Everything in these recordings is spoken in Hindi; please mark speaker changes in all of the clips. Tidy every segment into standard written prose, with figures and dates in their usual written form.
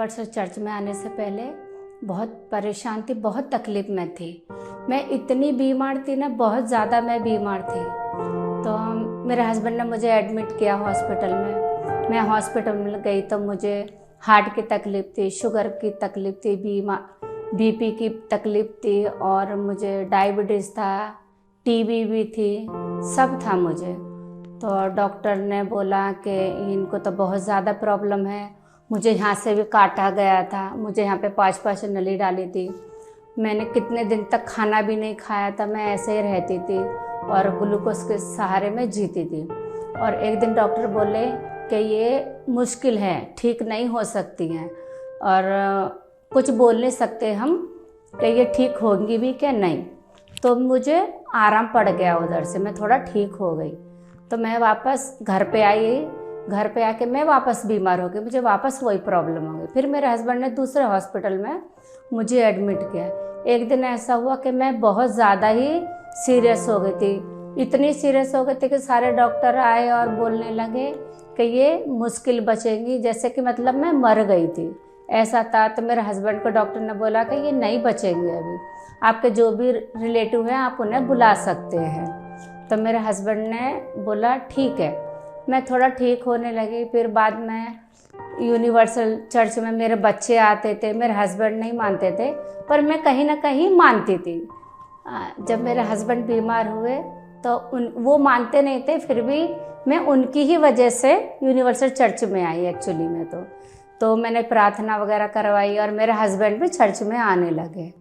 Speaker 1: यूनिवर्सल चर्च में आने से पहले बहुत परेशान थी, बहुत तकलीफ़ में थी। मैं इतनी बीमार थी ना, बहुत ज़्यादा मैं बीमार थी। तो मेरे हस्बैंड ने मुझे एडमिट किया हॉस्पिटल में। मैं हॉस्पिटल में गई तो मुझे हार्ट की तकलीफ़ थी, शुगर की तकलीफ़ थी, बीपी की तकलीफ़ थी और मुझे डायबिटीज़ था, टीबी भी थी, सब था मुझे। तो डॉक्टर ने बोला कि इनको तो बहुत ज़्यादा प्रॉब्लम है। मुझे यहाँ से भी काटा गया था, मुझे यहाँ पे 5 नली डाली थी। मैंने कितने दिन तक खाना भी नहीं खाया था, मैं ऐसे ही रहती थी और ग्लूकोज के सहारे में जीती थी। और एक दिन डॉक्टर बोले कि ये मुश्किल है, ठीक नहीं हो सकती हैं और कुछ बोल नहीं सकते हम कि ये ठीक होंगी भी क्या नहीं। तो मुझे आराम पड़ गया, उधर से मैं थोड़ा ठीक हो गई। तो मैं वापस घर पे आई, घर पे आके मैं वापस बीमार हो गई, मुझे वापस वही प्रॉब्लम हो गई। फिर मेरे हस्बैंड ने दूसरे हॉस्पिटल में मुझे एडमिट किया। एक दिन ऐसा हुआ कि मैं बहुत ज़्यादा ही सीरियस हो गई थी, इतनी सीरियस हो गई थी कि सारे डॉक्टर आए और बोलने लगे कि ये मुश्किल बचेंगी, जैसे कि मतलब मैं मर गई थी, ऐसा था। तो मेरे हस्बैंड को डॉक्टर ने बोला कि ये नहीं बचेंगे, अभी आपके जो भी रिलेटिव हैं आप उन्हें बुला सकते हैं। तो मेरे हस्बैंड ने बोला ठीक है। मैं थोड़ा ठीक होने लगी। फिर बाद में यूनिवर्सल चर्च में मेरे बच्चे आते थे, मेरे हस्बैंड नहीं मानते थे पर मैं कहीं ना कहीं मानती थी। जब मेरे हस्बैंड बीमार हुए तो वो मानते नहीं थे, फिर भी मैं उनकी ही वजह से यूनिवर्सल चर्च में आई एक्चुअली में। तो मैंने प्रार्थना वगैरह करवाई और मेरे हस्बैंड भी चर्च में आने लगे।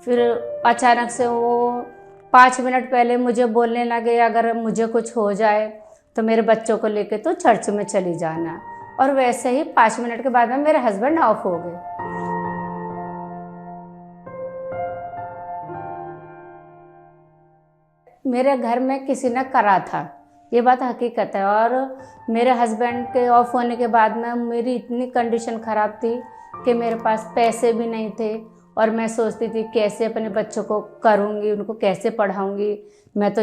Speaker 1: फिर अचानक से वो 5 मिनट पहले मुझे बोलने लगे अगर मुझे कुछ हो जाए तो मेरे बच्चों को लेके तो चर्च में चली जाना। और वैसे ही 5 मिनट के बाद में मेरे हस्बैंड ऑफ हो गए। मेरे घर में किसी ने करा था, ये बात हकीकत है। और मेरे हस्बैंड के ऑफ होने के बाद में मेरी इतनी कंडीशन ख़राब थी कि मेरे पास पैसे भी नहीं थे और मैं सोचती थी कैसे अपने बच्चों को करूँगी, उनको कैसे पढ़ाऊँगी। मैं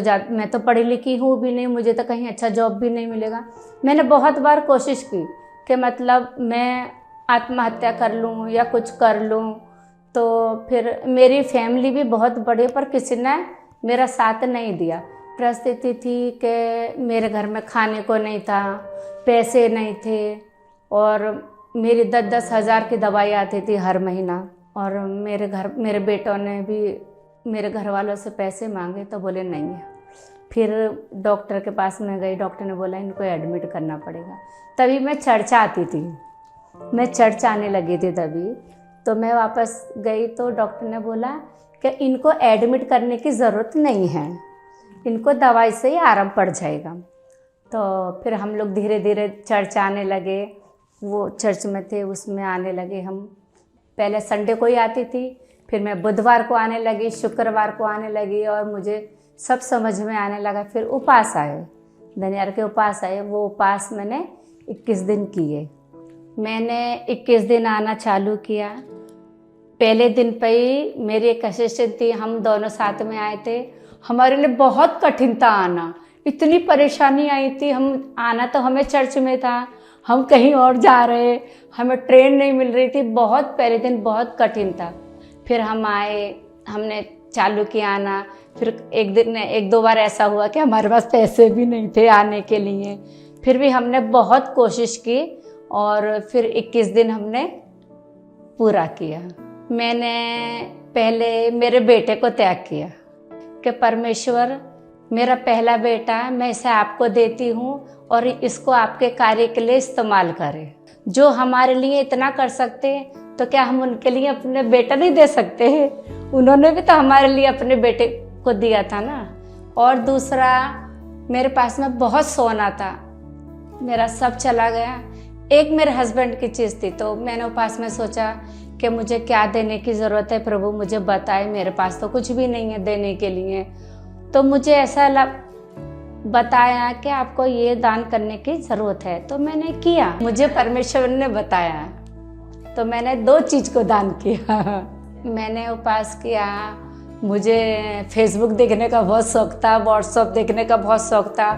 Speaker 1: तो पढ़ी लिखी हूँ भी नहीं, मुझे तो कहीं अच्छा जॉब भी नहीं मिलेगा। मैंने बहुत बार कोशिश की कि मतलब मैं आत्महत्या कर लूँ या कुछ कर लूँ। तो फिर मेरी फैमिली भी बहुत बड़ी, पर किसी ने मेरा साथ नहीं दिया। परिस्थिति थी कि मेरे घर में खाने को नहीं था, पैसे नहीं थे और मेरी 10-10 हज़ार की दवाई आती थी हर महीना। और मेरे बेटों ने भी मेरे घर वालों से पैसे मांगे तो बोले नहीं है। फिर डॉक्टर के पास में गई, डॉक्टर ने बोला इनको एडमिट करना पड़ेगा। तभी मैं चर्च आती थी, मैं चर्च आने लगी थी तभी। तो मैं वापस गई तो डॉक्टर ने बोला कि इनको एडमिट करने की ज़रूरत नहीं है, इनको दवाई से ही आराम पड़ जाएगा। तो फिर हम लोग धीरे धीरे चर्च आने लगे। वो चर्च में थे उसमें आने लगे हम। पहले संडे को ही आती थी, फिर मैं बुधवार को आने लगी, शुक्रवार को आने लगी और मुझे सब समझ में आने लगा। फिर उपवास आए, धनियार के उपवास आए। वो उपवास मैंने 21 दिन किए। मैंने 21 दिन आना चालू किया। पहले दिन पे ही मेरी एक असिस्टेंट थी, हम दोनों साथ में आए थे। हमारे लिए बहुत कठिन था आना, इतनी परेशानी आई थी। हम आना तो हमें चर्च में था, हम कहीं और जा रहे, हमें ट्रेन नहीं मिल रही थी। बहुत पहले दिन बहुत कठिन था। फिर हम आए, हमने चालू किया आना। फिर एक दो बार ऐसा हुआ कि हमारे पास पैसे भी नहीं थे आने के लिए। फिर भी हमने बहुत कोशिश की और फिर 21 दिन हमने पूरा किया। मैंने पहले मेरे बेटे को त्याग किया कि परमेश्वर मेरा पहला बेटा है, मैं इसे आपको देती हूँ और इसको आपके कार्य के लिए इस्तेमाल करें। जो हमारे लिए इतना कर सकते हैं तो क्या हम उनके लिए अपने बेटा नहीं दे सकते हैं? उन्होंने भी तो हमारे लिए अपने बेटे को दिया था ना। और दूसरा, मेरे पास में बहुत सोना था, मेरा सब चला गया। एक मेरे हस्बैंड की चीज़ थी। तो मैंने उपास में सोचा कि मुझे क्या देने की ज़रूरत है, प्रभु मुझे बताए, मेरे पास तो कुछ भी नहीं है देने के लिए। तो मुझे ऐसा बताया कि आपको ये दान करने की ज़रूरत है। तो मैंने किया, मुझे परमेश्वर ने बताया तो मैंने 2 चीज़ को दान किया। मैंने उपास किया, मुझे फेसबुक देखने का बहुत शौक था, व्हाट्सएप देखने का बहुत शौक था।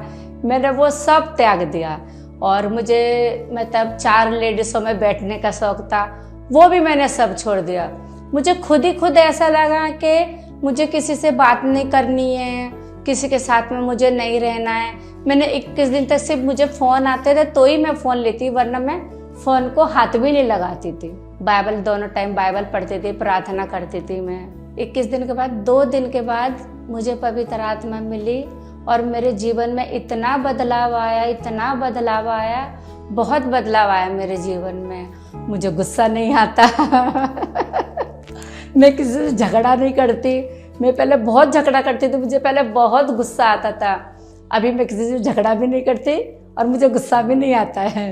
Speaker 1: मैंने वो सब त्याग दिया। और मुझे मतलब 4 लेडीज़ों में बैठने का शौक था, वो भी मैंने सब छोड़ दिया। मुझे खुद ही खुद ऐसा लगा कि मुझे किसी से बात नहीं करनी है, किसी के साथ में मुझे नहीं रहना है। मैंने 21 दिन तक सिर्फ मुझे फ़ोन आते थे तो ही मैं फ़ोन लेती, वरना मैं फ़ोन को हाथ भी नहीं लगाती थी। बाइबल दोनों टाइम बाइबल पढ़ती थी, प्रार्थना करती थी मैं। 21 दिन के बाद 2 दिन के बाद मुझे पवित्र आत्मा मिली और मेरे जीवन में इतना बदलाव आया, इतना बदलाव आया, बहुत बदलाव आया मेरे जीवन में। मुझे गुस्सा नहीं आता मैं किसी से झगड़ा नहीं करती। मैं पहले बहुत झगड़ा करती थी, मुझे पहले बहुत गुस्सा आता था। अभी मैं किसी से झगड़ा भी नहीं करती और मुझे गुस्सा भी नहीं आता है।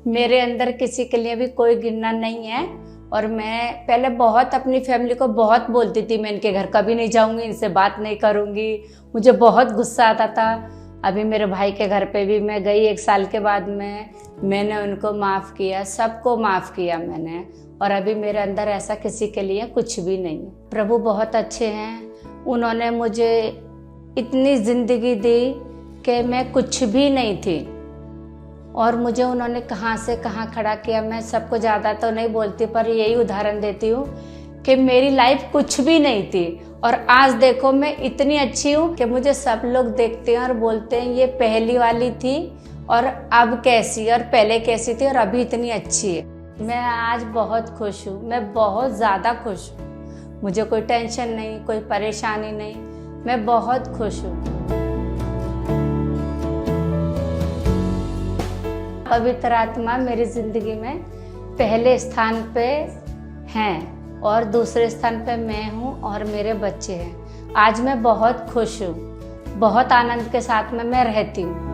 Speaker 1: मेरे अंदर किसी के लिए भी कोई गिरना नहीं है। और मैं पहले बहुत अपनी फैमिली को बहुत बोलती थी, मैं इनके घर कभी नहीं जाऊंगी, इनसे बात नहीं करूंगी, मुझे बहुत गुस्सा आता था। अभी मेरे भाई के घर पे भी मैं गई 1 साल के बाद में, मैंने उनको माफ़ किया, सबको माफ़ किया मैंने। और अभी मेरे अंदर ऐसा किसी के लिए कुछ भी नहीं। प्रभु बहुत अच्छे हैं, उन्होंने मुझे इतनी ज़िंदगी दी कि मैं कुछ भी नहीं थी और मुझे उन्होंने कहाँ से कहाँ खड़ा किया। मैं सबको ज़्यादा तो नहीं बोलती पर यही उदाहरण देती हूँ कि मेरी लाइफ कुछ भी नहीं थी और आज देखो मैं इतनी अच्छी हूँ कि मुझे सब लोग देखते हैं और बोलते हैं ये पहली वाली थी और अब कैसी, और पहले कैसी थी और अभी इतनी अच्छी है। मैं आज बहुत खुश हूँ, मैं बहुत ज़्यादा खुश हूँ। मुझे कोई टेंशन नहीं, कोई परेशानी नहीं, मैं बहुत खुश हूँ। पवित्र आत्मा मेरी ज़िंदगी में पहले स्थान पे हैं और दूसरे स्थान पे मैं हूँ और मेरे बच्चे हैं। आज मैं बहुत खुश हूँ, बहुत आनंद के साथ में मैं रहती हूँ।